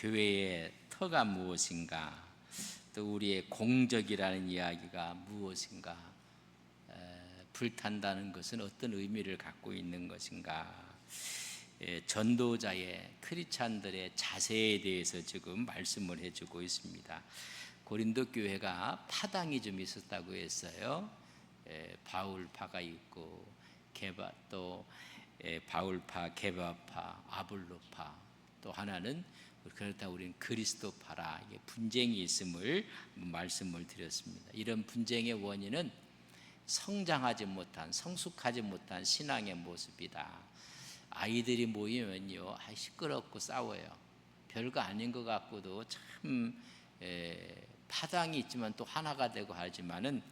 교회의 터가 무엇인가, 또 우리의 공적이라는 이야기가 무엇인가, 불탄다는 것은 어떤 의미를 갖고 있는 것인가, 전도자의 크리스찬들의 자세에 대해서 지금 말씀을 해주고 있습니다. 고린도 교회가 파당이 좀 있었다고 했어요. 바울파가 있고 또 바울파, 게바파, 아볼로파, 또 하나는 그렇다 우리는 그리스도파라, 분쟁이 있음을 말씀을 드렸습니다. 이런 분쟁의 원인은 성장하지 못한, 성숙하지 못한 신앙의 모습이다. 아이들이 모이면요, 시끄럽고 싸워요. 별거 아닌 것 같고도 참 파당이 있지만 또 하나가 되고 하지만은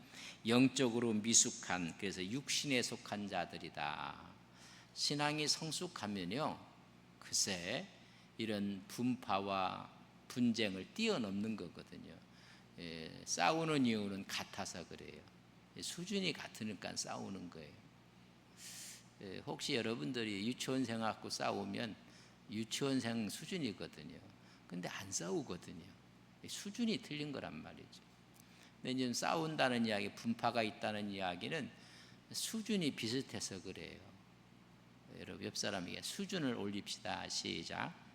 영적으로 미숙한, 그래서 육신에 속한 자들이다. 신앙이 성숙하면요, 글쎄 이런 분파와 분쟁을 뛰어넘는 거거든요. 싸우는 이유는 같아서 그래요. 수준이 같으니까 싸우는 거예요. 혹시 여러분들이 유치원생하고 싸우면 유치원생 수준이거든요. 근데 안 싸우거든요. 수준이 틀린 거란 말이죠. 근데 지금 싸운다는 이야기, 분파가 있다는 이야기는 수준이 비슷해서 그래요. 여러분 옆 사람에게 수준을 올립시다. 시작.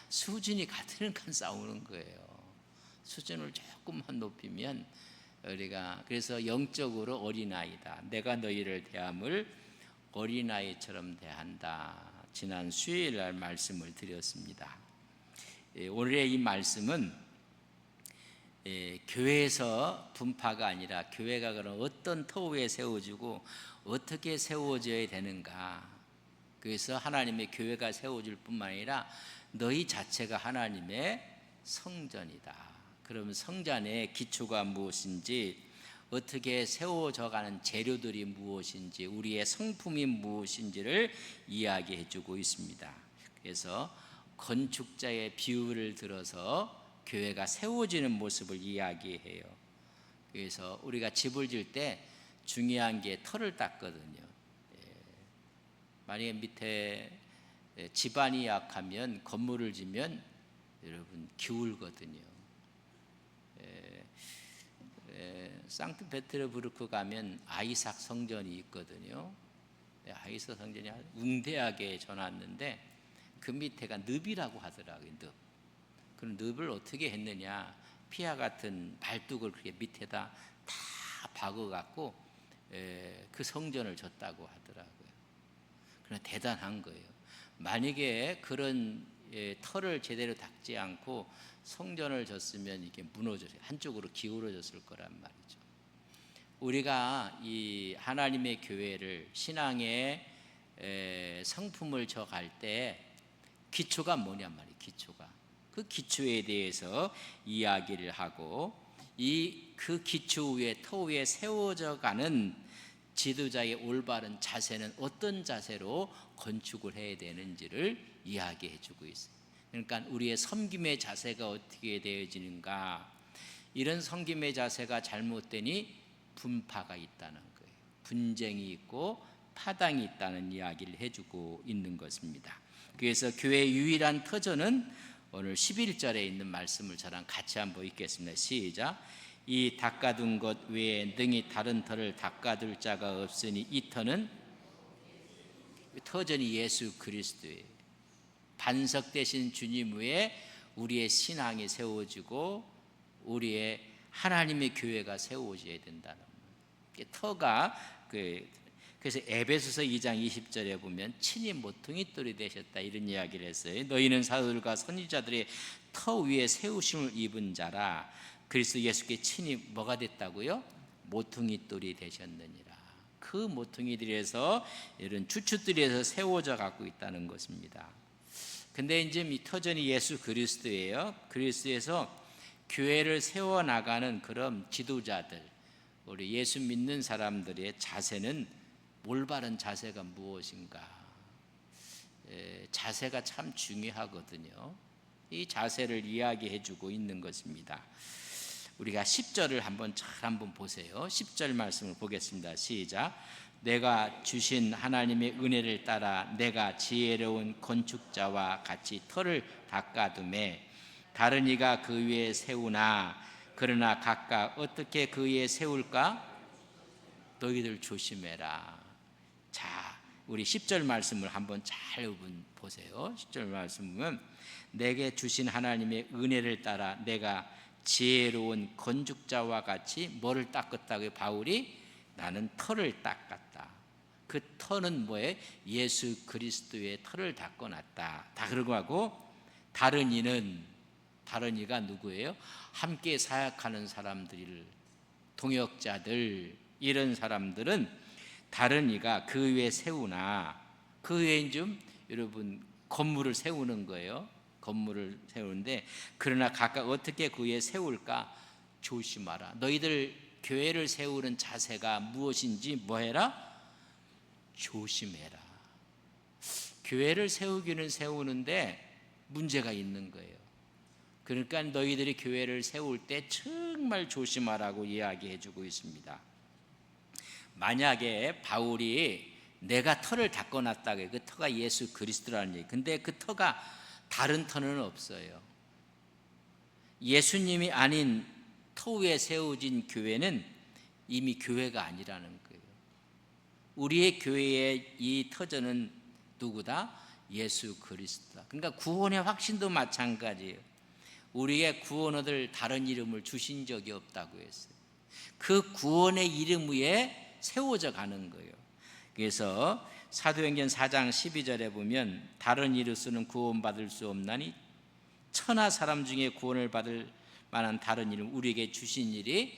수준이 같으니까 싸우는 거예요. 수준을 조금만 높이면 우리가, 그래서 영적으로 어린아이다. 내가 너희를 대함을 어린아이처럼 대한다. 지난 수요일 날 말씀을 드렸습니다. 오늘의 이 말씀은 교회에서 분파가 아니라 교회가 그런 어떤 터 위에 세워지고 어떻게 세워져야 되는가. 그래서 하나님의 교회가 세워질 뿐만 아니라 너희 자체가 하나님의 성전이다. 그러면 성전의 기초가 무엇인지, 어떻게 세워져가는 재료들이 무엇인지, 우리의 성품이 무엇인지를 이야기해 주고 있습니다. 그래서 건축자의 비유를 들어서 교회가 세워지는 모습을 이야기해요. 그래서 우리가 집을 지을 때 중요한 게 터를 닦거든요. 만약에 밑에 집안이 약하면 건물을 지면 여러분 기울거든요. 상트페테르부르크 가면 아이삭 성전이 있거든요. 아이삭 성전이 웅대하게 전놨는데 그 밑에가 늪이라고 하더라고요. 늪. 그럼 늪을 어떻게 했느냐, 피아 같은 발뚝을 그렇게 밑에다 다 박아갖고 그 성전을 졌다고 하더라고요. 그러나 대단한 거예요. 만약에 그런 털을 제대로 닦지 않고 성전을 졌으면 이게 무너졌어요. 한쪽으로 기울어졌을 거란 말이죠. 우리가 이 하나님의 교회를, 신앙의 성품을 져갈 때 기초가 뭐냔 말이에요. 기초가, 그 기초에 대해서 이야기를 하고, 그 기초 위에, 터 위에 세워져 가는 지도자의 올바른 자세는 어떤 자세로 건축을 해야 되는지를 이야기해 주고 있어요. 그러니까 우리의 섬김의 자세가 어떻게 되어지는가, 이런 섬김의 자세가 잘못되니 분파가 있다는 거예요. 분쟁이 있고 파당이 있다는 이야기를 해주고 있는 것입니다. 그래서 교회의 유일한 터전은 오늘 11절에 있는 말씀을 저랑 같이 한번 읽겠습니다. 시작. 이 닦아둔 것 외에 능히 다른 터를 닦아둘 자가 없으니 이 터는, 터전이 예수 그리스도예요. 반석 되신 주님 위에 우리의 신앙이 세워지고 우리의 하나님의 교회가 세워져야 된다는 거예요. 터가 그래서 에베소서 2장 20절에 보면 친히 모퉁이 돌이 되셨다, 이런 이야기를 했어요. 너희는 사도들과 선지자들의 터 위에 세우심을 입은 자라. 그리스도 예수께 친히 뭐가 됐다고요? 모퉁이 돌이 되셨느니라. 그 모퉁이들에서, 이런 주춧들에서 세워져 갖고 있다는 것입니다. 근데 이제 이 터전이 예수 그리스도예요. 그리스도에서 교회를 세워나가는 그런 지도자들, 우리 예수 믿는 사람들의 자세는, 올바른 자세가 무엇인가, 자세가 참 중요하거든요. 이 자세를 이야기해 주고 있는 것입니다. 우리가 10절을 한번 보세요. 10절 말씀을 보겠습니다. 시작. 내가 주신 하나님의 은혜를 따라 내가 지혜로운 건축자와 같이 터를 닦아두매 다른 이가 그 위에 세우나 그러나 각각 어떻게 그 위에 세울까? 너희들 조심해라. 자, 우리 10절 말씀을 한번 잘 보세요. 10절 말씀 보면 내게 주신 하나님의 은혜를 따라 내가 지혜로운 건축자와 같이 뭐를 닦았다고요? 바울이 나는 터를 닦았다. 그 터는 뭐예요? 예수 그리스도의 터를 닦아놨다. 다 그러고 하고 다른 이가 누구예요? 함께 사역하는 사람들, 동역자들, 이런 사람들은 다른 이가 그 위에 세우나, 그 위에 좀 여러분 건물을 세우는 거예요. 건물을 세우는데 그러나 각각 어떻게 그 위에 세울까? 조심하라. 너희들 교회를 세우는 자세가 무엇인지 뭐해라? 조심해라. 교회를 세우기는 세우는데 문제가 있는 거예요. 그러니까 너희들이 교회를 세울 때 정말 조심하라고 이야기해 주고 있습니다. 만약에 바울이 내가 터를 닦아놨다고, 그 터가 예수 그리스도라는 얘기. 근데 그 터가 다른 터는 없어요. 예수님이 아닌 터 위에 세워진 교회는 이미 교회가 아니라는 거예요. 우리의 교회의 이 터전은 누구다? 예수 그리스도다. 그러니까 구원의 확신도 마찬가지예요. 우리의 구원 얻을 다른 이름을 주신 적이 없다고 했어요. 그 구원의 이름 위에 세워져 가는 거예요. 그래서 사도행전 4장 12절에 보면 다른 이로서는 구원받을 수 없나니 천하 사람 중에 구원을 받을 만한 다른 이름 우리에게 주신 일이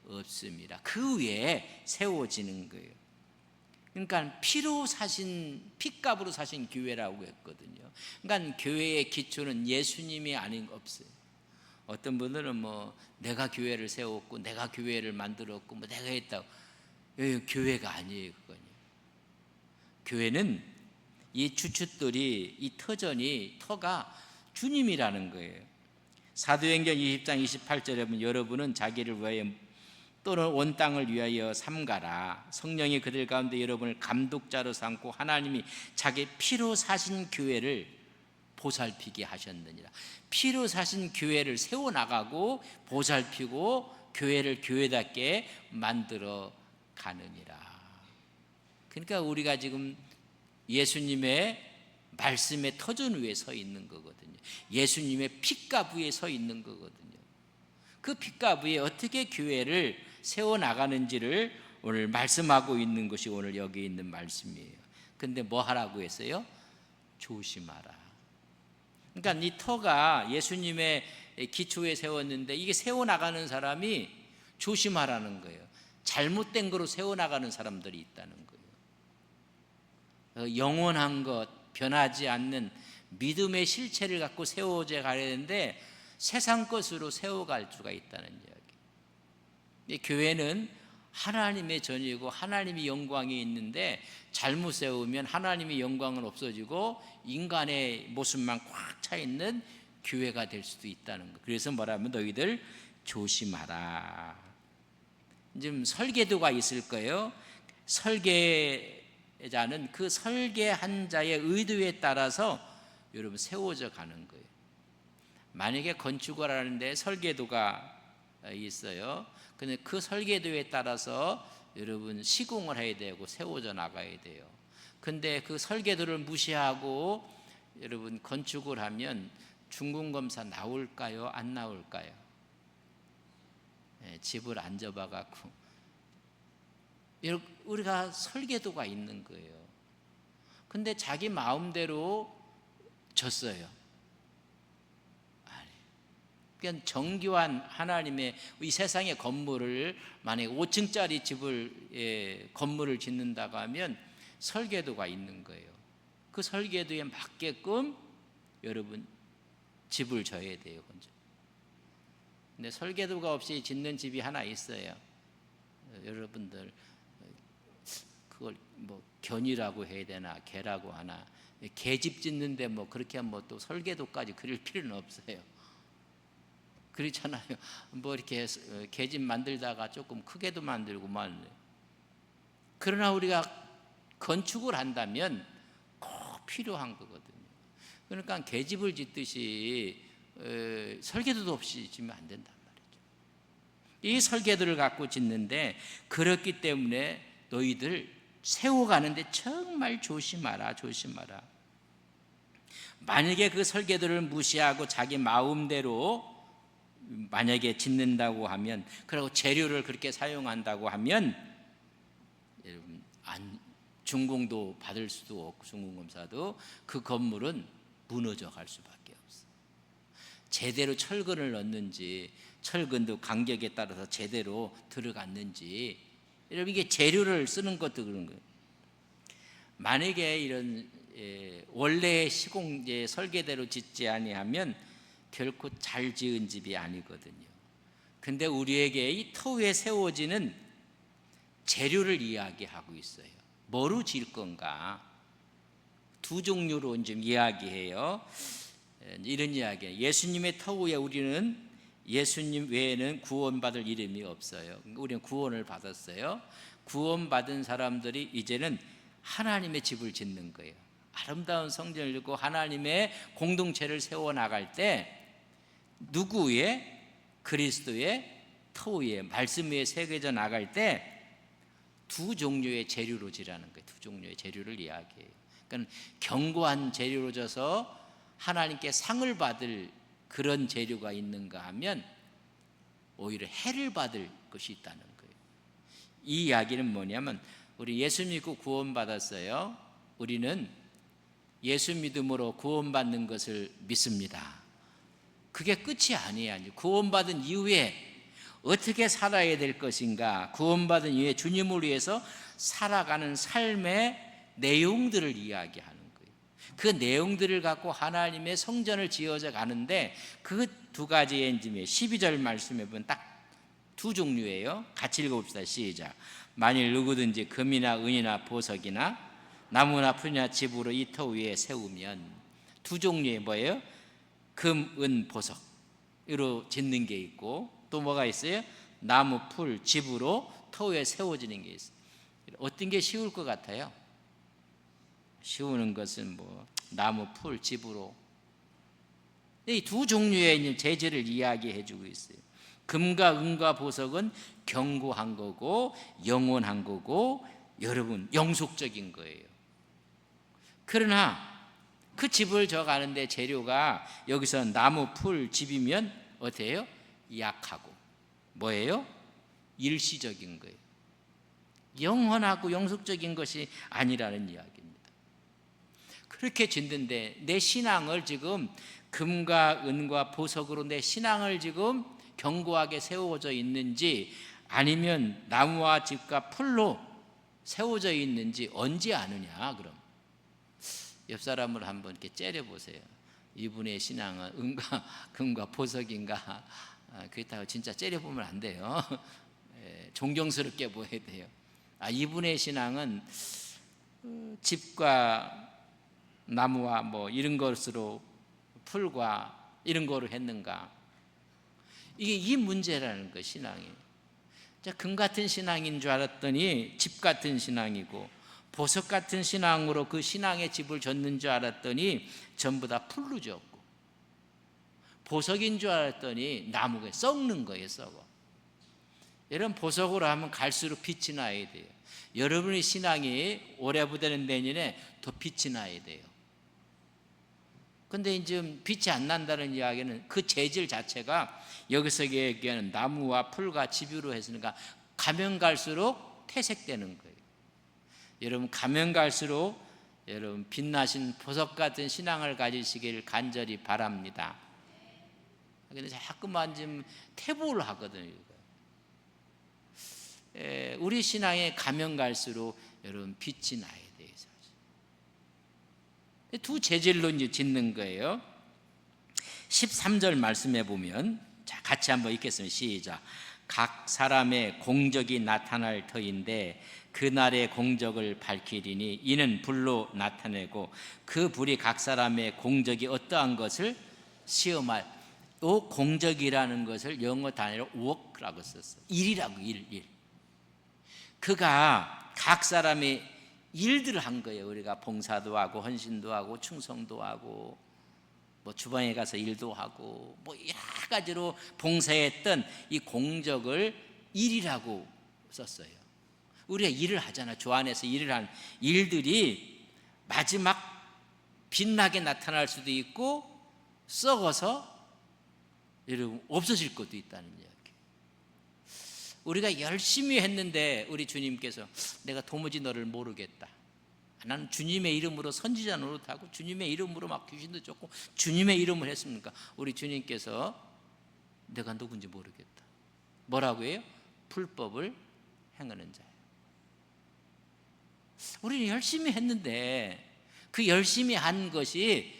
없습니다. 그 위에 세워지는 거예요. 그러니까 피로 사신, 피값으로 사신 교회라고 했거든요. 그러니까 교회의 기초는 예수님이 아닌 거 없어요. 어떤 분들은 뭐 내가 교회를 세웠고 내가 교회를 만들었고 뭐 내가 했다고. 교회가 아니에요. 그거는. 교회는 이 주춧돌이, 이 터가 주님이라는 거예요. 사도행전 20장 28절에 보면 여러분은 자기를 위하여 또는 온 땅을 위하여 삼가라. 성령이 그들 가운데 여러분을 감독자로 삼고 하나님이 자기 피로 사신 교회를 보살피게 하셨느니라. 피로 사신 교회를 세워나가고 보살피고 교회를 교회답게 만들어 가느니라. 그러니까 우리가 지금 예수님의 말씀의 터전 위에 서 있는 거거든요. 예수님의 피값 위에 서 있는 거거든요. 그 피값 위에 어떻게 교회를 세워나가는지를 오늘 말씀하고 있는 것이 오늘 여기 있는 말씀이에요. 근데 뭐 하라고 했어요? 조심하라. 그러니까 이 터가 예수님의 기초에 세웠는데 이게 세워나가는 사람이 조심하라는 거예요. 잘못된 거로 세워나가는 사람들이 있다는 거예요. 영원한 것, 변하지 않는 믿음의 실체를 갖고 세워져 가야 되는데 세상 것으로 세워갈 수가 있다는 이야기. 교회는 하나님의 전이고 하나님의 영광이 있는데 잘못 세우면 하나님의 영광은 없어지고 인간의 모습만 꽉 차 있는 교회가 될 수도 있다는 거. 그래서 뭐라면 너희들 조심하라. 지금 설계도가 있을 거예요. 설계자는 그 설계한 자의 의도에 따라서 여러분 세워져 가는 거예요. 만약에 건축을 하는데 설계도가 있어요. 근데 그 설계도에 따라서 여러분 시공을 해야 되고 세워져 나가야 돼요. 근데 그 설계도를 무시하고 여러분 건축을 하면 중공검사 나올까요? 안 나올까요? 집을 안 접어갖고 우리가 설계도가 있는 거예요. 근데 자기 마음대로 졌어요. 그냥 정교한 하나님의 이 세상의 건물을 만약에 5층짜리 집을 건물을 짓는다고 하면 설계도가 있는 거예요. 그 설계도에 맞게끔 여러분 집을 져야 돼요. 근데 설계도가 없이 짓는 집이 하나 있어요. 여러분들 그걸 뭐 견이라고 해야 되나 개라고 하나, 개집 짓는데 뭐 그렇게 하면 뭐 또 설계도까지 그릴 필요는 없어요. 그렇잖아요. 뭐 이렇게 계집 만들다가 조금 크게도 만들고 만. 그러나 우리가 건축을 한다면 꼭 필요한 거거든요. 그러니까 계집을 짓듯이 설계도도 없이 짓면 안 된단 말이죠. 이 설계도를 갖고 짓는데, 그렇기 때문에 너희들 세워가는데 정말 조심하라, 조심하라. 만약에 그 설계도를 무시하고 자기 마음대로 만약에 짓는다고 하면, 그리고 재료를 그렇게 사용한다고 하면, 여러분 준공도 받을 수도 없고 준공검사도, 그 건물은 무너져 갈 수밖에 없어요. 제대로 철근을 넣는지, 철근도 간격에 따라서 제대로 들어갔는지, 여러분 이게 재료를 쓰는 것도 그런 거예요. 만약에 이런 원래 시공제 설계대로 짓지 아니하면 결코 잘 지은 집이 아니거든요. 근데 우리에게 이 터 위에 세워지는 재료를 이야기하고 있어요. 뭐로 지을 건가? 두 종류로 좀 이야기해요. 이런 이야기예요. 예수님의 터 위에 우리는, 예수님 외에는 구원받을 이름이 없어요. 우리는 구원을 받았어요. 구원받은 사람들이 이제는 하나님의 집을 짓는 거예요. 아름다운 성전을 짓고 하나님의 공동체를 세워나갈 때, 누구 위에? 그리스도의 터 위에, 말씀 위에 새겨져 나갈 때 두 종류의 재료로 지라는 거예요. 두 종류의 재료를 이야기해요. 그러니까 견고한 재료로 져서 하나님께 상을 받을 그런 재료가 있는가 하면 오히려 해를 받을 것이 있다는 거예요. 이 이야기는 뭐냐면, 우리 예수 믿고 구원받았어요. 우리는 예수 믿음으로 구원받는 것을 믿습니다. 그게 끝이 아니에요. 구원받은 이후에 어떻게 살아야 될 것인가, 구원받은 이후에 주님을 위해서 살아가는 삶의 내용들을 이야기하는 거예요. 그 내용들을 갖고 하나님의 성전을 지어져 가는데, 그 두 가지의 12절 말씀에 보면 딱 두 종류예요. 같이 읽어봅시다. 시작. 만일 누구든지 금이나 은이나 보석이나 나무나 풀이나 집으로 이 터 위에 세우면, 두 종류의 뭐예요? 금, 은, 보석으로 짓는 게 있고, 또 뭐가 있어요? 나무, 풀, 집으로 터 위에 세워지는 게 있어요. 어떤 게 쉬울 것 같아요? 쉬우는 것은 뭐 나무, 풀, 집으로. 이 두 종류의 재질을 이야기해 주고 있어요. 금과 은과 보석은 견고한 거고 영원한 거고, 여러분 영속적인 거예요. 그러나 그 집을 져가는데 재료가 여기서 나무, 풀, 집이면 어때요? 약하고 뭐예요? 일시적인 거예요. 영원하고 영속적인 것이 아니라는 이야기입니다. 그렇게 짓는데 내 신앙을 지금 금과 은과 보석으로 내 신앙을 지금 견고하게 세워져 있는지, 아니면 나무와 집과 풀로 세워져 있는지 언제 아느냐? 그럼 옆 사람을 한번 이렇게 째려보세요. 이분의 신앙은 은과 금과 보석인가? 그렇다고 진짜 째려보면 안 돼요. 존경스럽게 보여야 돼요. 이분의 신앙은 집과 나무와 뭐 이런 것으로, 풀과 이런 거로 했는가? 이게 이 문제라는 거, 신앙이. 금 같은 신앙인 줄 알았더니 집 같은 신앙이고, 보석 같은 신앙으로 그 신앙의 집을 졌는 줄 알았더니 전부 다 풀로 졌고, 보석인 줄 알았더니 나무가 썩는 거예요. 썩어. 여러분, 보석으로 하면 갈수록 빛이 나야 돼요. 여러분의 신앙이 올해보다는 내년에 더 빛이 나야 돼요. 근데 이제 빛이 안 난다는 이야기는 그 재질 자체가 여기서 얘기하는 나무와 풀과 집으로 했으니까 가면 갈수록 퇴색되는 거예요. 여러분, 가면 갈수록 여러분 빛나신 보석 같은 신앙을 가지시길 간절히 바랍니다. 근데 자꾸만 좀 태보를 하거든요. 우리 신앙에 가면 갈수록 여러분 빛이 나야 돼요. 두 재질로 이제 짓는 거예요. 13절 말씀해 보면, 자, 같이 한번 읽겠습니다. 시작. 각 사람의 공적이 나타날 터인데 그날의 공적을 밝히리니 이는 불로 나타내고 그 불이 각 사람의 공적이 어떠한 것을 시험할. 또 공적이라는 것을 영어 단어로 work라고 썼어요. 일이라고, 일. 그가 각 사람의 일들을 한 거예요. 우리가 봉사도 하고 헌신도 하고 충성도 하고 뭐 주방에 가서 일도 하고 뭐 여러 가지로 봉사했던 이 공적을 일이라고 썼어요. 우리가 일을 하잖아. 주 안에서 일을 하는 일들이 마지막 빛나게 나타날 수도 있고 썩어서 여러분 없어질 것도 있다는 이야기. 우리가 열심히 했는데 우리 주님께서 내가 도무지 너를 모르겠다. 나는 주님의 이름으로 선지자 노릇하고 주님의 이름으로 막 귀신도 쫓고 주님의 이름을 했습니까? 우리 주님께서 내가 누군지 모르겠다. 뭐라고 해요? 불법을 행하는 자예요. 우리는 열심히 했는데 그 열심히 한 것이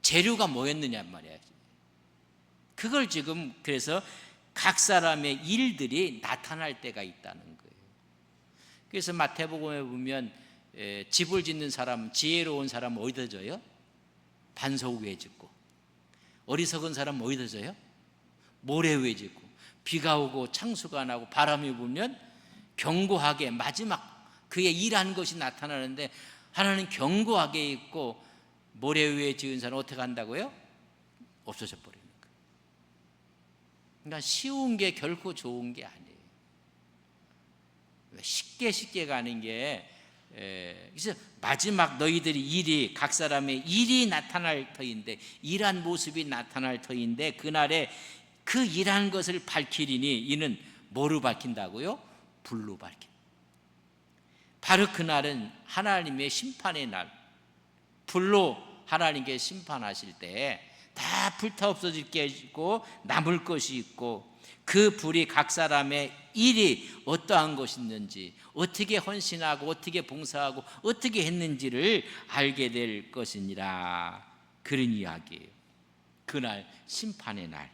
재료가 뭐였느냐 말이야. 그걸 지금 그래서 각 사람의 일들이 나타날 때가 있다는 거예요. 그래서 마태복음에 보면 집을 짓는 사람, 지혜로운 사람은 어디다 져요? 반석 위에 짓고. 어리석은 사람은 어디다 져요? 모래 위에 짓고. 비가 오고 창수가 나고 바람이 불면 견고하게 마지막 그의 일한 것이 나타나는데 하나는 견고하게 있고 모래 위에 지은 사람은 어떻게 한다고요? 없어져 버리는 거예요. 그러니까 쉬운 게 결코 좋은 게 아니에요. 쉽게 가는 게 그래서 마지막 너희들이 일이 각 사람의 일이 나타날 터인데 일한 모습이 나타날 터인데 그날에 그 일한 것을 밝히리니 이는 뭐로 밝힌다고요? 불로 밝힌다. 바로 그날은 하나님의 심판의 날, 불로 하나님께 심판하실 때 다 불타 없어질 게 있고 남을 것이 있고 그 불이 각 사람의 일이 어떠한 것이 있는지 어떻게 헌신하고 어떻게 봉사하고 어떻게 했는지를 알게 될 것이니라. 그런 이야기예요. 그날 심판의 날,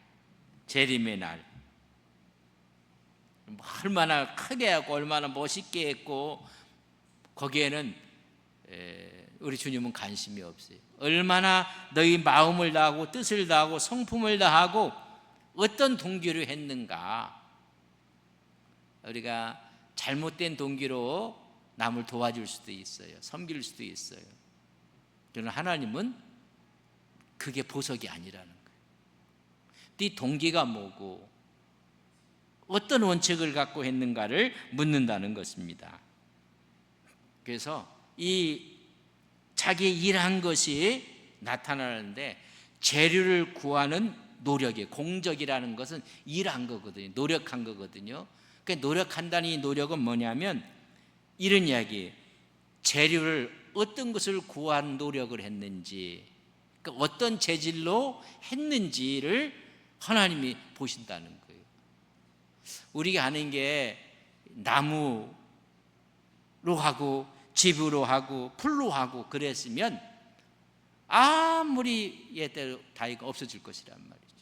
재림의 날, 얼마나 크게 하고 얼마나 멋있게 했고 거기에는 우리 주님은 관심이 없어요. 얼마나 너희 마음을 다하고 뜻을 다하고 성품을 다하고 어떤 동기로 했는가. 우리가 잘못된 동기로 남을 도와줄 수도 있어요. 섬길 수도 있어요. 그러나 하나님은 그게 보석이 아니라는 거예요. 네 동기가 뭐고 어떤 원칙을 갖고 했는가를 묻는다는 것입니다. 그래서 이 자기 일한 것이 나타나는데 재료를 구하는 노력이 공적이라는 것은 일한 거거든요. 노력한 거거든요. 그러니까 노력한다는 이 노력은 뭐냐면 이런 이야기예요. 재료를 어떤 것을 구한 노력을 했는지 그러니까 어떤 재질로 했는지를 하나님이 보신다는 거예요. 우리가 하는 게 나무로 하고 집으로 하고 풀로 하고 그랬으면 아무리 예대로 다 이거 없어질 것이란 말이죠.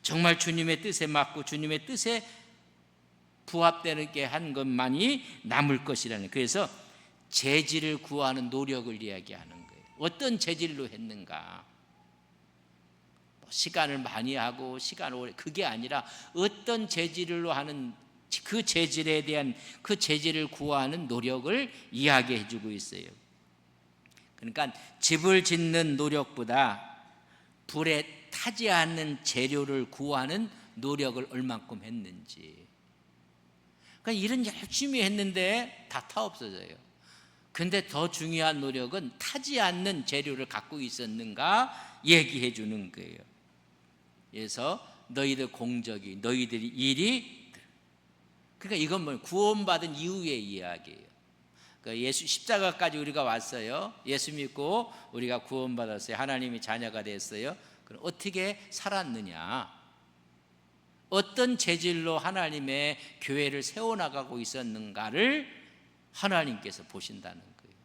정말 주님의 뜻에 맞고 주님의 뜻에 부합되게 한 것만이 남을 것이라는. 그래서 재질을 구하는 노력을 이야기하는 거예요. 어떤 재질로 했는가. 시간을 많이 하고 시간을 오래 그게 아니라 어떤 재질로 하는 그 재질에 대한 그 재질을 구하는 노력을 이야기해 주고 있어요. 그러니까 집을 짓는 노력보다 불에 타지 않는 재료를 구하는 노력을 얼만큼 했는지. 그러니까 일은 열심히 했는데 다 타 없어져요. 근데 더 중요한 노력은 타지 않는 재료를 갖고 있었는가 얘기해 주는 거예요. 그래서 너희들 공적이 너희들이 일이 그러니까 이건 뭐 구원받은 이후의 이야기예요. 그러니까 예수 십자가까지 우리가 왔어요. 예수 믿고 우리가 구원받았어요. 하나님의 자녀가 됐어요. 그럼 어떻게 살았느냐? 어떤 재질로 하나님의 교회를 세워나가고 있었는가를 하나님께서 보신다는 거예요.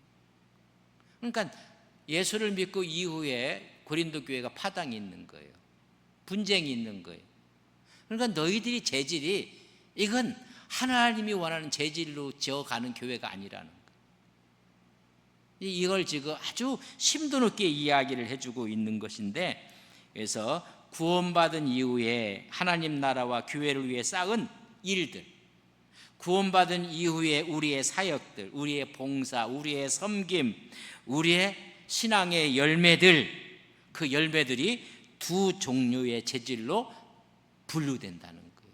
그러니까 예수를 믿고 이후에 고린도 교회가 파당이 있는 거예요. 분쟁이 있는 거예요. 그러니까 너희들이 재질이 이건 하나님이 원하는 재질로 지어가는 교회가 아니라는 거예요. 이걸 지금 아주 심도 높게 이야기를 해주고 있는 것인데 그래서 구원받은 이후에 하나님 나라와 교회를 위해 쌓은 일들, 구원받은 이후에 우리의 사역들, 우리의 봉사, 우리의 섬김, 우리의 신앙의 열매들, 그 열매들이 두 종류의 재질로 분류된다는 거예요.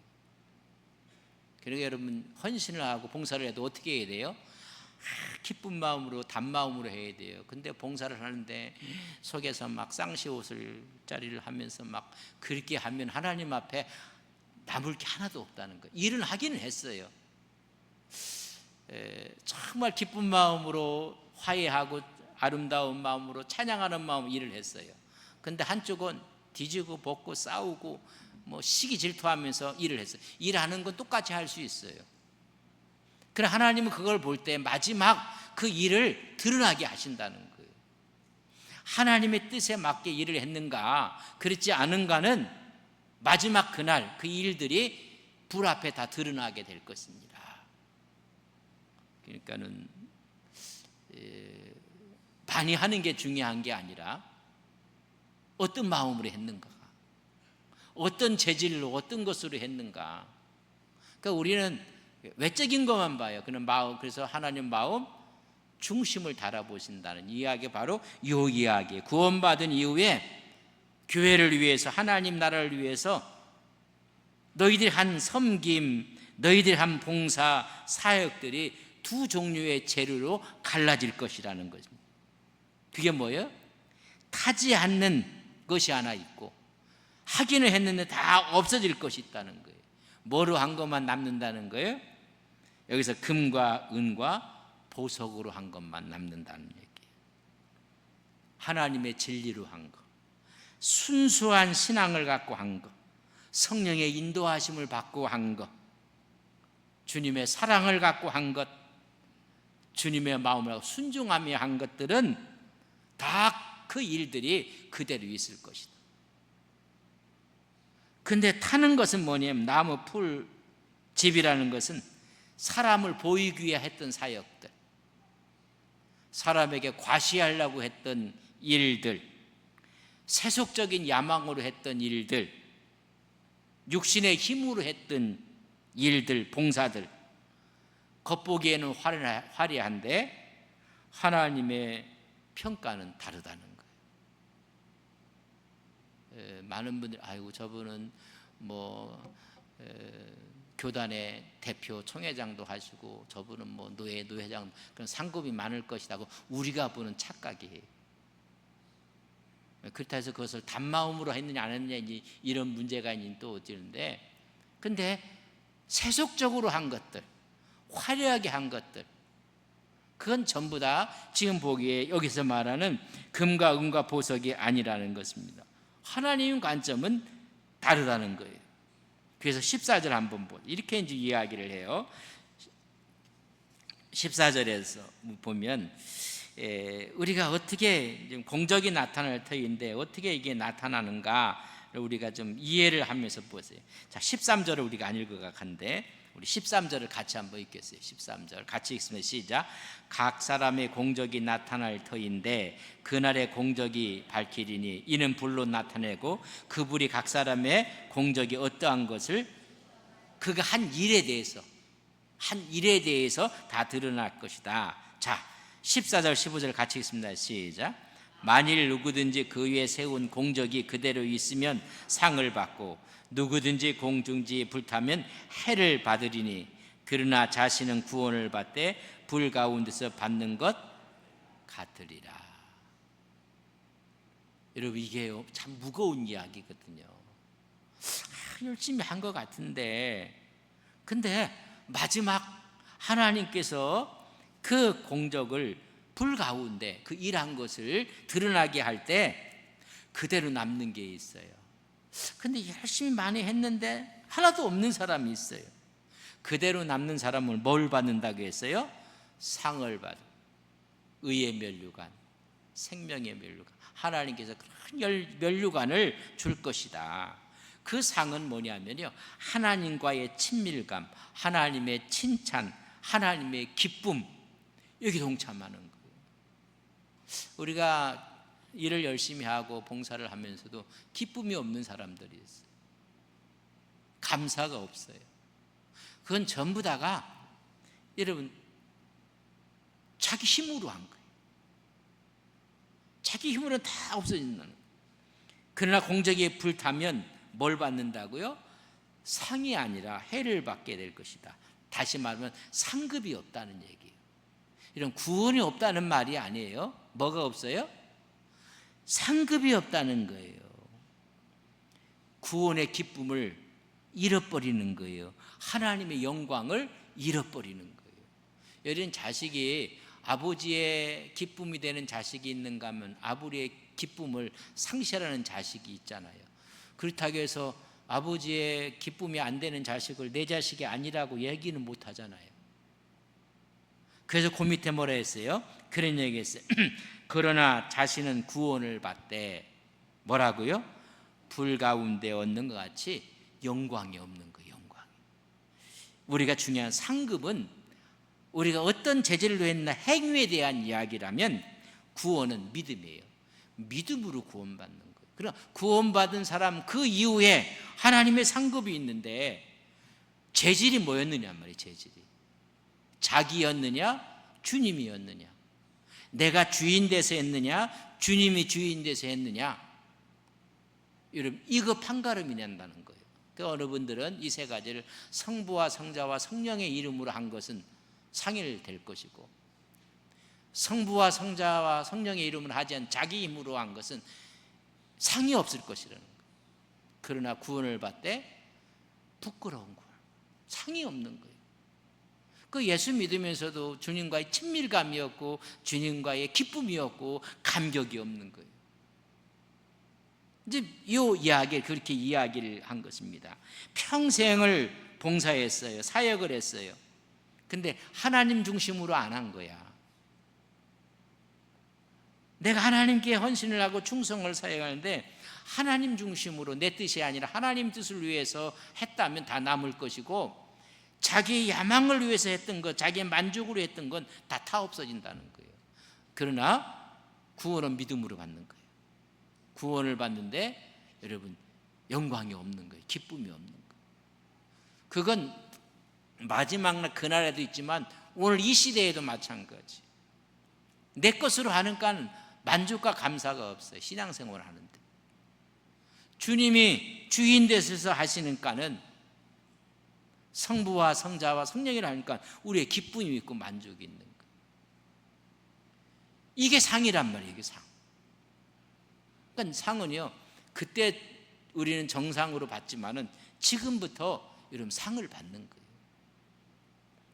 그러니까 여러분, 헌신을 하고 봉사를 해도 어떻게 해야 돼요? 기쁜 마음으로, 단마음으로 해야 돼요. 근데 봉사를 하는데 속에서 막 쌍시옷을 짜리를 하면서 막 그렇게 하면 하나님 앞에 남을 게 하나도 없다는 거예요. 일은 하기는 했어요. 정말 기쁜 마음으로 화해하고 아름다운 마음으로 찬양하는 마음으로 일을 했어요. 근데 한쪽은 뒤지고 볶고 싸우고 뭐 시기 질투하면서 일을 했어요. 일하는 건 똑같이 할 수 있어요. 그러나 하나님은 그걸 볼 때 마지막 그 일을 드러나게 하신다는 거예요. 하나님의 뜻에 맞게 일을 했는가, 그렇지 않은가는 마지막 그날 그 일들이 불 앞에 다 드러나게 될 것입니다. 그러니까는 많이 하는 게 중요한 게 아니라 어떤 마음으로 했는가, 어떤 재질로, 어떤 것으로 했는가. 그러니까 우리는 외적인 것만 봐요. 그런 마음, 그래서 하나님 마음 중심을 달아보신다는 이야기, 바로 이 이야기. 구원받은 이후에 교회를 위해서, 하나님 나라를 위해서 너희들이 한 섬김, 너희들이 한 봉사, 사역들이 두 종류의 재료로 갈라질 것이라는 것입니다. 그게 뭐예요? 타지 않는 것이 하나 있고, 하기는 했는데 다 없어질 것이 있다는 거예요. 뭐로 한 것만 남는다는 거예요? 여기서 금과 은과 보석으로 한 것만 남는다는 얘기예요. 하나님의 진리로 한 것, 순수한 신앙을 갖고 한 것, 성령의 인도하심을 받고 한 것, 주님의 사랑을 갖고 한 것, 주님의 마음을 순종하며 한 것들은 다 그 일들이 그대로 있을 것이다. 근데 타는 것은 뭐냐면, 나무, 풀, 집이라는 것은 사람을 보이기 위해 했던 사역들, 사람에게 과시하려고 했던 일들, 세속적인 야망으로 했던 일들, 육신의 힘으로 했던 일들, 봉사들, 겉보기에는 화려한데 하나님의 평가는 다르다는 거예요. 많은 분들이 아이고 저분은 교단의 대표 총회장도 하시고 저분은 노회장, 그런 상급이 많을 것이라고 우리가 보는 착각이에요. 그렇다 해서 그것을 단마음으로 했느냐 안 했느냐 이런 문제가 또 어찌는데, 근데 세속적으로 한 것들, 화려하게 한 것들, 그건 전부 다 지금 보기에 여기서 말하는 금과 은과 보석이 아니라는 것입니다. 하나님 관점은 다르다는 거예요. 그래서 14절 한번 보죠. 이렇게 이제 이야기를 해요. 14절에서 보면 우리가 어떻게 공적이 나타날 터인데 어떻게 이게 나타나는가를 우리가 좀 이해를 하면서 보세요. 자, 13절을 우리가 안 읽어가는데 우리 13절을 같이 한번 읽겠어요. 13절 같이 읽습니다. 시작. 각 사람의 공적이 나타날 터인데 그날의 공적이 밝히리니 이는 불로 나타내고 그 불이 각 사람의 공적이 어떠한 것을, 그가 한 일에 대해서 다 드러날 것이다. 자, 14절 15절 같이 읽습니다. 시작. 만일 누구든지 그 위에 세운 공적이 그대로 있으면 상을 받고 누구든지 공중지에 불타면 해를 받으리니 그러나 자신은 구원을 받되 불 가운데서 받는 것 같으리라. 여러분, 이게 참 무거운 이야기거든요. 열심히 한 것 같은데, 근데 마지막 하나님께서 그 공적을 불 가운데 그 일한 것을 드러나게 할 때 그대로 남는 게 있어요. 근데 열심히 많이 했는데 하나도 없는 사람이 있어요. 그대로 남는 사람을 뭘 받는다고 했어요? 상을 받은, 의의 면류관, 생명의 면류관, 하나님께서 큰 면류관을 줄 것이다. 그 상은 뭐냐면요, 하나님과의 친밀감, 하나님의 칭찬, 하나님의 기쁨, 여기 동참하는 거예요. 우리가 일을 열심히 하고 봉사를 하면서도 기쁨이 없는 사람들이 있어요. 감사가 없어요. 그건 전부 다가 여러분 자기 힘으로 한 거예요. 자기 힘으로는 다 없어진다는 거예요. 그러나 공적에 불타면 뭘 받는다고요? 상이 아니라 해를 받게 될 것이다. 다시 말하면 상급이 없다는 얘기예요. 이런 구원이 없다는 말이 아니에요. 뭐가 없어요? 상급이 없다는 거예요. 구원의 기쁨을 잃어버리는 거예요. 하나님의 영광을 잃어버리는 거예요. 여러분 자식이 아버지의 기쁨이 되는 자식이 있는가 하면 아버지의 기쁨을 상실하는 자식이 있잖아요. 그렇다고 해서 아버지의 기쁨이 안 되는 자식을 내 자식이 아니라고 얘기는 못 하잖아요. 그래서 그 밑에 뭐라 했어요? 그런 얘기 했어요. 그러나 자신은 구원을 받되 뭐라고요? 불 가운데 얻는 것 같이 영광이 없는 거예요. 영광. 우리가 중요한 상급은 우리가 어떤 제재를 했나 행위에 대한 이야기라면 구원은 믿음이에요. 믿음으로 구원받는 거예요. 그러나 구원받은 사람 그 이후에 하나님의 상급이 있는데 재질이 뭐였느냐 말이에요. 재질이 자기였느냐 주님이었느냐, 내가 주인 돼서 했느냐 주님이 주인 돼서 했느냐, 여러분 이거 판가름이 난다는 거예요. 그 어느 분들은 이 세 가지를 성부와 성자와 성령의 이름으로 한 것은 상일될 것이고, 성부와 성자와 성령의 이름으로 하지 않은 자기 힘으로 한 것은 상이 없을 것이라는 거예요. 그러나 구원을 받되 부끄러운 구원, 상이 없는 거예요. 그 예수 믿으면서도 주님과의 친밀감이었고 주님과의 기쁨이었고 감격이 없는 거예요. 이제 이 이야기를 그렇게 이야기를 한 것입니다. 평생을 봉사했어요. 사역을 했어요. 근데 하나님 중심으로 안 한 거야. 내가 하나님께 헌신을 하고 충성을 사역하는데 하나님 중심으로 내 뜻이 아니라 하나님 뜻을 위해서 했다면 다 남을 것이고, 자기의 야망을 위해서 했던 것, 자기의 만족으로 했던 건 다 없어진다는 거예요. 그러나 구원은 믿음으로 받는 거예요. 구원을 받는데 여러분 영광이 없는 거예요. 기쁨이 없는 거예요. 그건 마지막 날 그날에도 있지만 오늘 이 시대에도 마찬가지. 내 것으로 하니까 만족과 감사가 없어요. 신앙생활을 하는데 주님이 주인 되셔서 하시니까는 성부와 성자와 성령이라 하니까 우리의 기쁨이 있고 만족이 있는 거예요. 이게 상이란 말이에요. 이게 상. 그러니까 상은요, 그때 우리는 정상으로 받지만은 지금부터 여러분 상을 받는 거예요.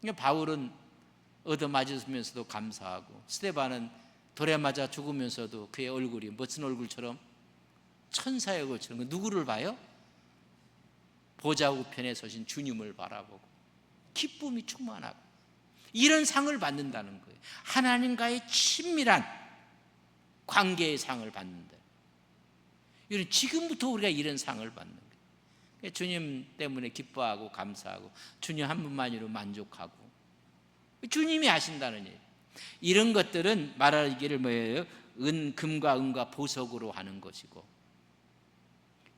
그러니까 바울은 얻어맞으면서도 감사하고, 스데반은 돌에 맞아 죽으면서도 그의 얼굴이 멋진 얼굴처럼 천사의 얼굴처럼 누구를 봐요? 보좌 우편에 서신 주님을 바라보고 기쁨이 충만하고, 이런 상을 받는다는 거예요. 하나님과의 친밀한 관계의 상을 받는다. 지금부터 우리가 이런 상을 받는 거예요. 주님 때문에 기뻐하고 감사하고 주님 한 분만으로 만족하고 주님이 하신다는 얘기예요. 이런 것들은 말하기를 뭐예요? 금과 은과 보석으로 하는 것이고,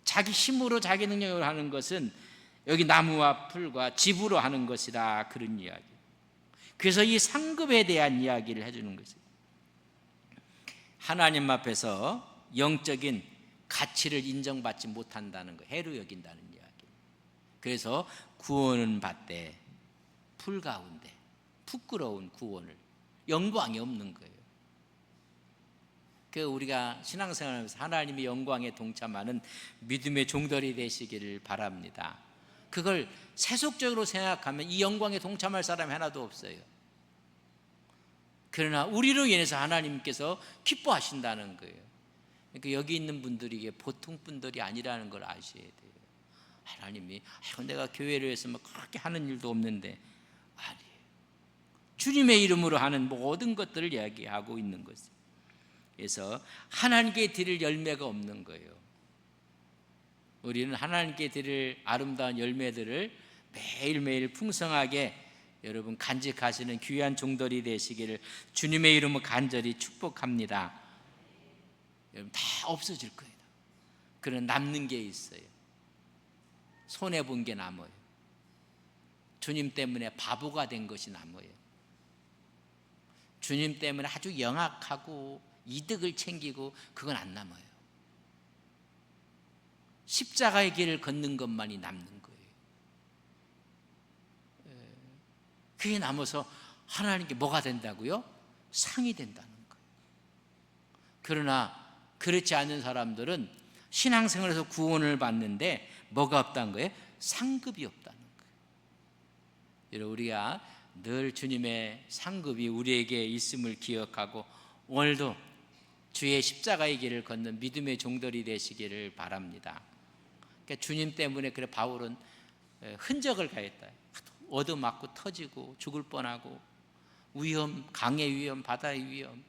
자기 힘으로 자기 능력으로 하는 것은 여기 나무와 풀과 집으로 하는 것이다, 그런 이야기. 그래서 이 상급에 대한 이야기를 해주는 것이에요. 하나님 앞에서 영적인 가치를 인정받지 못한다는 거, 해로 여긴다는 이야기. 그래서 구원은 받되 풀 가운데 부끄러운 구원을, 영광이 없는 거예요. 그 우리가 신앙생활하면서 하나님의 영광에 동참하는 믿음의 종들이 되시기를 바랍니다. 그걸 세속적으로 생각하면 이 영광에 동참할 사람이 하나도 없어요. 그러나 우리로 인해서 하나님께서 기뻐하신다는 거예요. 그러니까 여기 있는 분들이 이게 보통 분들이 아니라는 걸 아셔야 돼요. 하나님이 내가 교회를 위해서 막 그렇게 하는 일도 없는데, 아니에요. 주님의 이름으로 하는 모든 것들을 이야기하고 있는 것이에요. 그래서 하나님께 드릴 열매가 없는 거예요. 우리는 하나님께 드릴 아름다운 열매들을 매일매일 풍성하게 여러분 간직하시는 귀한 종들이 되시기를 주님의 이름으로 간절히 축복합니다. 여러분 다 없어질 거예요. 그런 남는 게 있어요. 손해 본 게 남아요. 주님 때문에 바보가 된 것이 남아요. 주님 때문에 아주 영악하고 이득을 챙기고 그건 안 남아요. 십자가의 길을 걷는 것만이 남는 거예요. 그게 남아서 하나님께 뭐가 된다고요? 상이 된다는 거예요. 그러나 그렇지 않은 사람들은 신앙생활에서 구원을 받는데 뭐가 없다는 거예요? 상급이 없다는 거예요. 여러분, 우리가 늘 주님의 상급이 우리에게 있음을 기억하고 오늘도 주의 십자가의 길을 걷는 믿음의 종들이 되시기를 바랍니다. 그러니까 주님 때문에 그래 바울은 흔적을 가했다. 얻어맞고 터지고 죽을 뻔하고 위험, 강의 위험, 바다의 위험.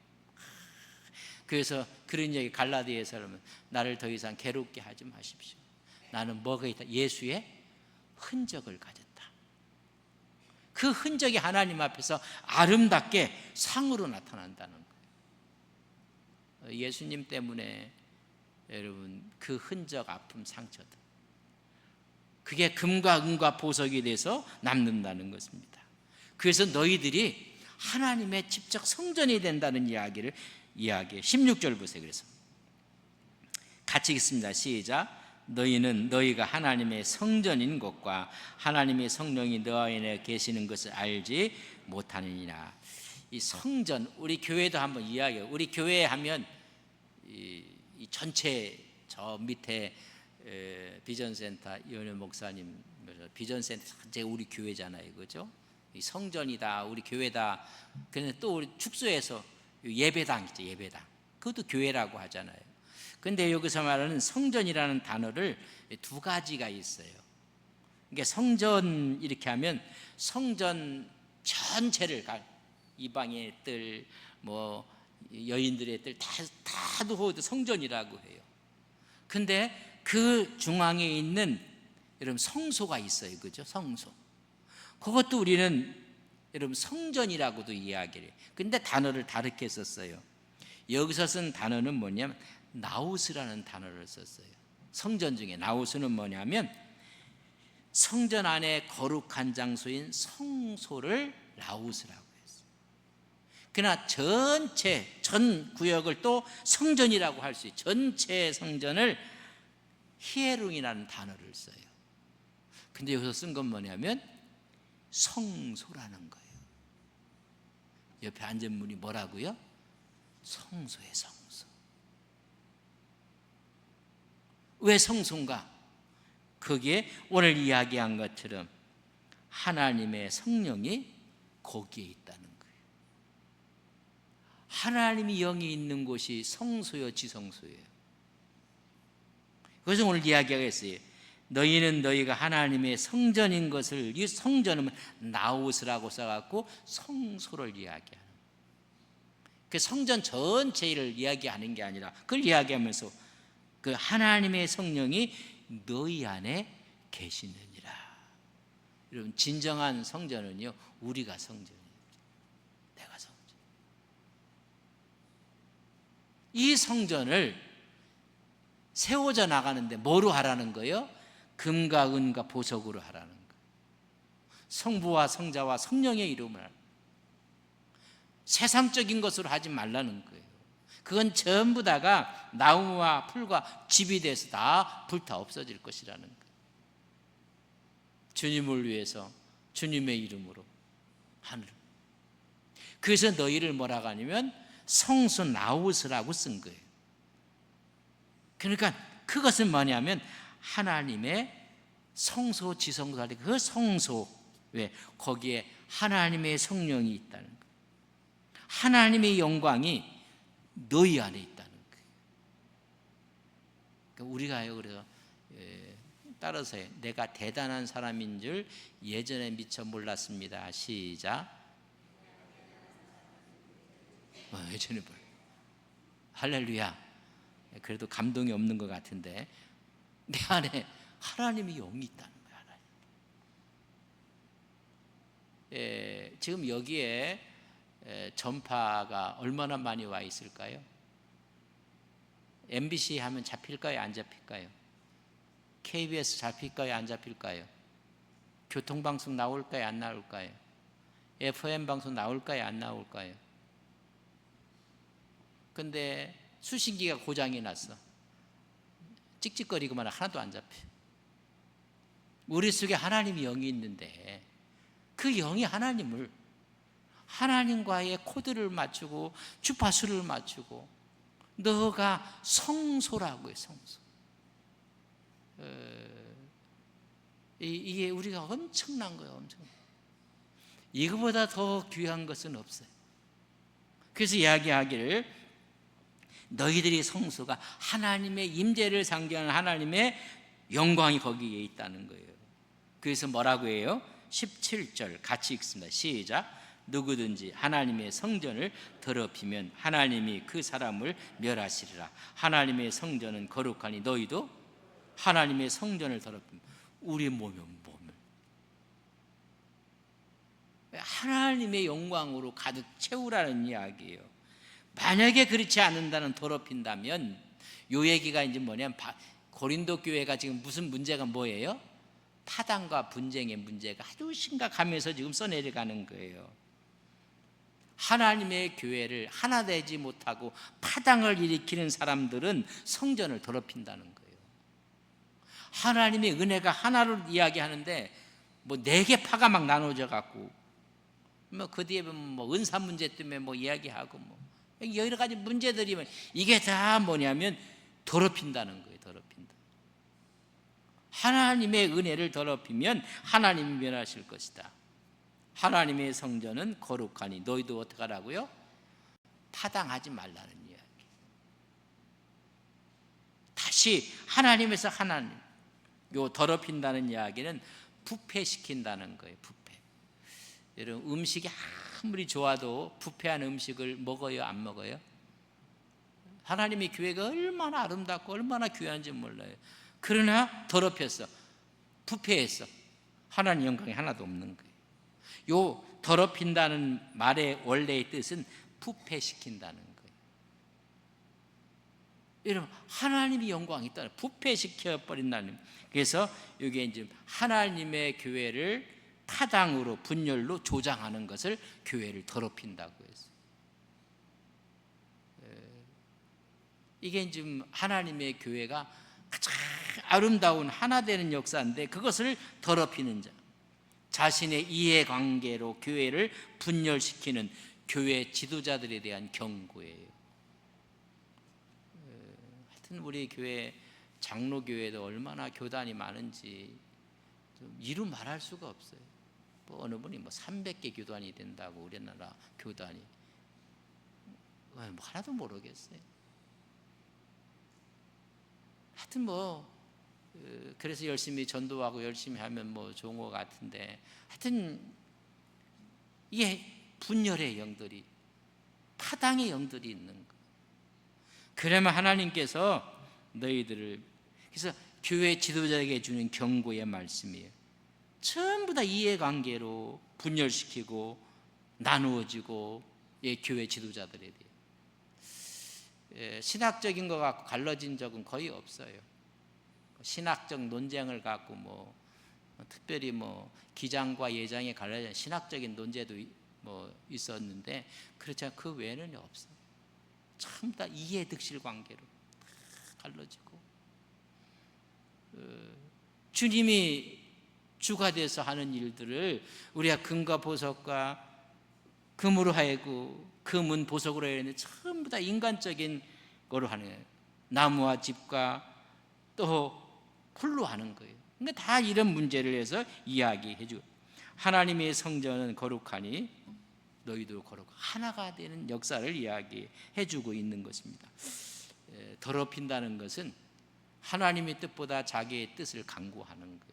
그래서 그런 얘기 갈라디아에서 하면 나를 더 이상 괴롭게 하지 마십시오. 나는 뭐가 있다? 예수의 흔적을 가졌다. 그 흔적이 하나님 앞에서 아름답게 상으로 나타난다는 거예요. 예수님 때문에 여러분 그 흔적, 아픔, 상처들, 그게 금과 은과 보석이 돼서 남는다는 것입니다. 그래서 너희들이 하나님의 직접 성전이 된다는 이야기를 이야기해. 16절 보세요. 그래서 같이 읽습니다. 시작. 너희는 너희가 하나님의 성전인 것과 하나님의 성령이 너 안에 계시는 것을 알지 못하느니라. 이 성전, 우리 교회도 한번 이야기해요. 우리 교회 하면 이 전체 저 밑에 비전센터 이현우 목사님 비전센터 전체 우리 교회잖아요, 그죠? 이 성전이다, 우리 교회다. 그런데 또 우리 축소해서 예배당 있죠, 예배당. 그것도 교회라고 하잖아요. 근데 여기서 말하는 성전이라는 단어를 두 가지가 있어요. 그러니까 성전 이렇게 하면 성전 전체를 이방의 뜰, 뭐 여인들의 뜰 다 두고 성전이라고 해요. 근데 그 중앙에 있는 여러분 성소가 있어요, 그죠? 성소. 그것도 우리는 여러분 성전이라고도 이야기를 해요. 근데 단어를 다르게 썼어요. 여기서 쓴 단어는 뭐냐면 나우스라는 단어를 썼어요. 성전 중에 나우스는 뭐냐면 성전 안에 거룩한 장소인 성소를 나우스라고 했어요. 그러나 전체 전 구역을 또 성전이라고 할 수 있어요. 전체 성전을 히에룽이라는 단어를 써요. 근데 여기서 쓴 건 뭐냐면 성소라는 거예요. 옆에 앉은 분이 뭐라고요? 성소의 성소. 왜 성소인가? 거기에 오늘 이야기한 것처럼 하나님의 성령이 거기에 있다는 거예요. 하나님이 영이 있는 곳이 성소요, 지성소예요. 그래서 오늘 이야기하겠어요. 너희는 너희가 하나님의 성전인 것을, 이 성전은 나우스라고 써갖고 성소를 이야기하는. 그 성전 전체를 이야기하는 게 아니라 그걸 이야기하면서 그 하나님의 성령이 너희 안에 계시느니라. 여러분, 진정한 성전은요, 우리가 성전이에요. 내가 성전. 이 성전을 세워져 나가는데 뭐로 하라는 거예요? 금과 은과 보석으로 하라는 거예요. 성부와 성자와 성령의 이름을 하라는 거예요. 세상적인 것으로 하지 말라는 거예요. 그건 전부 다가 나무와 풀과 집이 돼서 다 불타 없어질 것이라는 거예요. 주님을 위해서 주님의 이름으로 하늘. 그래서 너희를 뭐라고 하냐면 성소 나우스라고 쓴 거예요. 그러니까 그것은 뭐냐면 하나님의 성소 지성소, 그 성소, 왜 거기에 하나님의 성령이 있다는 거예요. 하나님의 영광이 너희 안에 있다는 거예요. 그러니까 우리가요, 그래서 따라서 내가 대단한 사람인 줄 예전에 미처 몰랐습니다. 시작. 예전에 뭘? 할렐루야. 그래도 감동이 없는 것 같은데 내 안에 하나님의 영이 있다는 거야. 지금 여기에 전파가 얼마나 많이 와 있을까요? MBC 하면 잡힐까요? 안 잡힐까요? KBS 잡힐까요? 안 잡힐까요? 교통방송 나올까요? 안 나올까요? FM 방송 나올까요? 안 나올까요? 근데 수신기가 고장이 났어. 찍찍거리고만 하나도 안 잡혀. 우리 속에 하나님의 영이 있는데 그 영이 하나님과의 코드를 맞추고 주파수를 맞추고, 너가 성소라고 해요. 성소. 이게 우리가 엄청난 거예요. 엄청난. 이거보다 더 귀한 것은 없어요. 그래서 이야기하기를 너희들이 성소가 하나님의 임재를 상징하는 하나님의 영광이 거기에 있다는 거예요. 그래서 뭐라고 해요? 17절 같이 읽습니다. 시작. 누구든지 하나님의 성전을 더럽히면 하나님이 그 사람을 멸하시리라. 하나님의 성전은 거룩하니 너희도 하나님의 성전을 더럽히면, 우리 몸을 하나님의 영광으로 가득 채우라는 이야기예요. 만약에 그렇지 않는다는, 더럽힌다면, 요 얘기가 이제 뭐냐면 고린도 교회가 지금 무슨 문제가 뭐예요? 파당과 분쟁의 문제가 아주 심각하면서 지금 써내려가는 거예요. 하나님의 교회를 하나 되지 못하고 파당을 일으키는 사람들은 성전을 더럽힌다는 거예요. 하나님의 은혜가 하나를 이야기하는데 뭐 4개 파가 막 나눠져 갖고, 뭐 그 뒤에 뭐 은사 문제 때문에 뭐 이야기하고 뭐 여러 가지 문제들이면, 이게 다 뭐냐면 더럽힌다는 거예요. 더럽힌다. 하나님의 은혜를 더럽히면 하나님이 멸하실 것이다. 하나님의 성전은 거룩하니 너희도 어떻게 하라고요? 파당하지 말라는 이야기. 다시 하나님에서 하나님, 요 더럽힌다는 이야기는 부패시킨다는 거예요. 부패. 여러분, 음식이 아무리 좋아도 부패한 음식을 먹어요? 안 먹어요? 하나님의 교회가 얼마나 아름답고 얼마나 귀한지 몰라요. 그러나 더럽혔어. 부패했어. 하나님 영광이 하나도 없는 거예요. 요 더럽힌다는 말의 원래의 뜻은 부패시킨다는 거예요. 여러분, 하나님의 영광이 있다. 부패시켜버린다는. 그래서 이게 이제 하나님의 교회를 타당으로, 분열로 조장하는 것을 교회를 더럽힌다고 했어요. 이게 지금 하나님의 교회가 가장 아름다운 하나 되는 역사인데, 그것을 더럽히는 자, 자신의 이해관계로 교회를 분열시키는 교회 지도자들에 대한 경고예요. 하여튼 우리 교회 장로교회도 얼마나 교단이 많은지 좀 이루 말할 수가 없어요. 뭐 어느 분이 뭐 300개 교단이 된다고, 우리나라 교단이. 뭐 하나도 모르겠어요. 하여튼 뭐 그래서 열심히 전도하고 열심히 하면 뭐 좋은 것 같은데, 하여튼 이게 분열의 영들이, 파당의 영들이 있는 거예요. 그러면 하나님께서 너희들을, 그래서 교회 지도자에게 주는 경고의 말씀이에요. 전부 다 이해관계로 분열시키고 나누어지고, 교회 지도자들에 대해 신학적인 것 갖고 갈라진 적은 거의 없어요. 신학적 논쟁을 갖고 뭐 특별히 뭐 기장과 예장에 갈라진 신학적인 논제도 뭐 있었는데, 그렇지 않고 그 외에는 없어요. 전부 다 이해득실 관계로 갈라지고, 주님이 주가 돼서 하는 일들을 우리가 금과 보석과 금으로 하고 금은 보석으로 하는데, 전부 다 인간적인 거로 하는 거예요. 나무와 집과 또 풀로 하는 거예요. 그러니까 다 이런 문제를 해서 이야기해 주고, 하나님의 성전은 거룩하니 너희도 거룩, 하나가 되는 역사를 이야기해 주고 있는 것입니다. 더럽힌다는 것은 하나님의 뜻보다 자기의 뜻을 강구하는 거예요.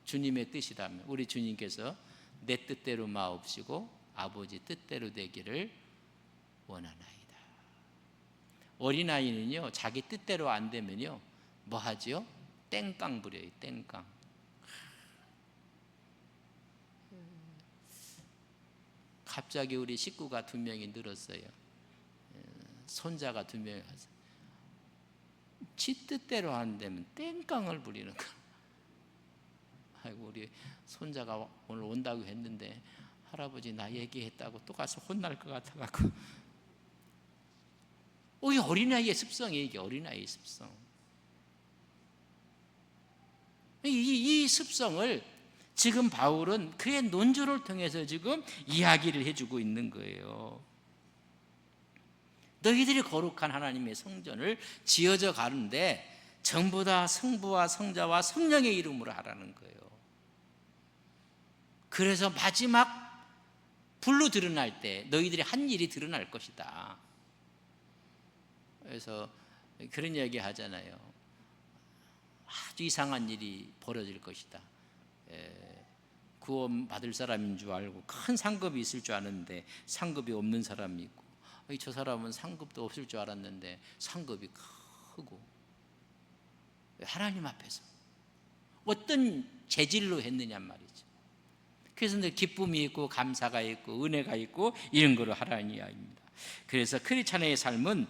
주님의 뜻이라면, 우리 주님께서 내 뜻대로 마옵시고 아버지 뜻대로 되기를 원하나이다. 어린아이는요, 자기 뜻대로 안 되면요 뭐 하죠? 땡깡 부려요. 땡깡. 갑자기 우리 식구가 2명이 늘었어요. 손자가 2명이 가서 지 뜻대로 안 되면 땡깡을 부리는 거야. 아이고, 우리 손자가 오늘 온다고 했는데 할아버지 나 얘기했다고 또 가서 혼날 것 같아갖고. 이게 어린아이의 습성이에요. 이게 어린아이의 습성. 이 습성을 지금 바울은 그의 논조를 통해서 지금 이야기를 해주고 있는 거예요. 너희들이 거룩한 하나님의 성전을 지어져 가는데 전부 다 성부와 성자와 성령의 이름으로 하라는 거예요. 그래서 마지막 불로 드러날 때 너희들이 한 일이 드러날 것이다. 그래서 그런 이야기 하잖아요. 아주 이상한 일이 벌어질 것이다. 구원 받을 사람인 줄 알고 큰 상급이 있을 줄 아는데 상급이 없는 사람이 있고, 저 사람은 상급도 없을 줄 알았는데 상급이 크고, 하나님 앞에서 어떤 재질로 했느냐 말이죠. 그래서 기쁨이 있고 감사가 있고 은혜가 있고 이런 거로 하라는 이야기입니다. 그래서 크리스찬의 삶은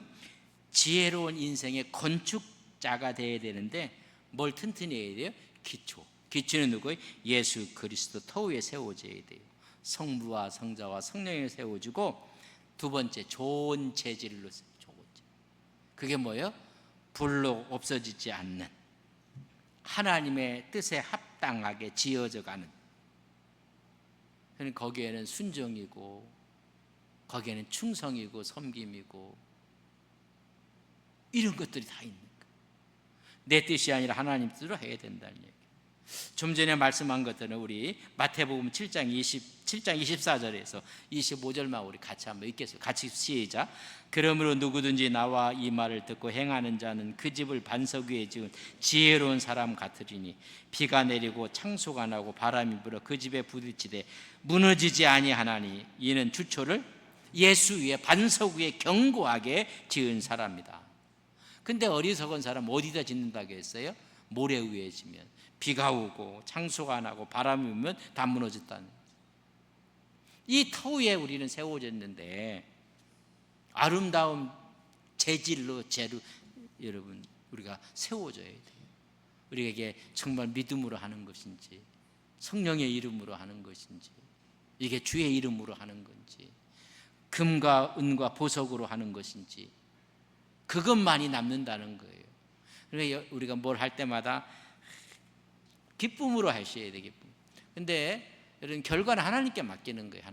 지혜로운 인생의 건축자가 되어야 되는데 뭘 튼튼히 해야 돼요? 기초는 누구예요? 예수 그리스도 터위에 세워져야 돼요. 성부와 성자와 성령에 세워지고, 2번째 좋은 재질로, 그게 뭐예요? 불로 없어지지 않는, 하나님의 뜻에 합당하게 지어져 가는. 거기에는 순종이고, 거기에는 충성이고 섬김이고, 이런 것들이 다 있는 거예요. 내 뜻이 아니라 하나님 뜻으로 해야 된다는 얘기예요. 좀 전에 말씀한 것들은 우리 마태복음 7장 24절에서 25절만 우리 같이 한번 읽겠습니다. 같이 시작. 그러므로 누구든지 나와 이 말을 듣고 행하는 자는 그 집을 반석 위에 지은 지혜로운 사람 같으리니 비가 내리고 창수가 나고 바람이 불어 그 집에 부딪히되 무너지지 아니하나니 이는 주초를 예수 위에 반석 위에 견고하게 지은 사람이다. 근데 어리석은 사람 어디다 짓는다고 했어요? 모래 위에 지면 비가 오고 창수가 나고 바람이 불면 다 무너졌다는 거예요. 이 터 위에 우리는 세워졌는데 아름다운 재질로 여러분 우리가 세워져야 돼요. 우리가 이게 정말 믿음으로 하는 것인지 성령의 이름으로 하는 것인지 이게 주의 이름으로 하는 건지 금과 은과 보석으로 하는 것인지 그것만이 남는다는 거예요. 그러니까 우리가 뭘 할 때마다 기쁨으로 하셔야 돼. 기쁨. 근데 이런 결과는 하나님께 맡기는 거예요.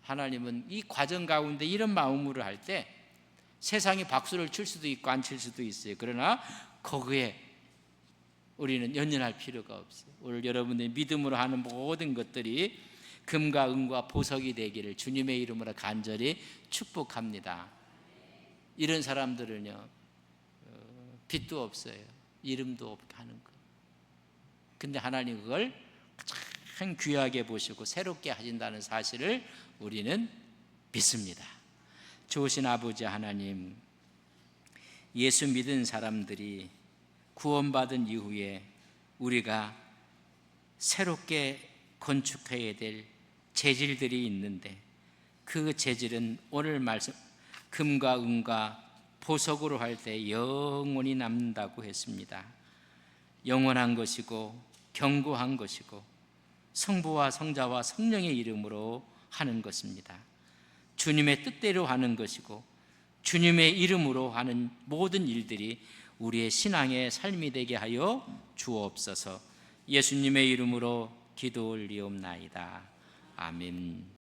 하나님은 이 과정 가운데 이런 마음으로 할 때 세상이 박수를 칠 수도 있고 안 칠 수도 있어요. 그러나 거기에 우리는 연연할 필요가 없어요. 오늘 여러분들이 믿음으로 하는 모든 것들이 금과 은과 보석이 되기를 주님의 이름으로 간절히 축복합니다. 이런 사람들은요 빚도 없어요. 이름도 없게 하는 거예요. 근데 하나님 그걸 참 귀하게 보시고 새롭게 하신다는 사실을 우리는 믿습니다. 좋으신 아버지 하나님, 예수 믿은 사람들이 구원받은 이후에 우리가 새롭게 건축해야 될 재질들이 있는데 그 재질은 오늘 말씀 금과 은과 보석으로 할 때 영원히 남는다고 했습니다. 영원한 것이고 견고한 것이고 성부와 성자와 성령의 이름으로 하는 것입니다. 주님의 뜻대로 하는 것이고 주님의 이름으로 하는 모든 일들이 우리의 신앙의 삶이 되게 하여 주옵소서. 예수님의 이름으로 기도 올리옵나이다. 아멘.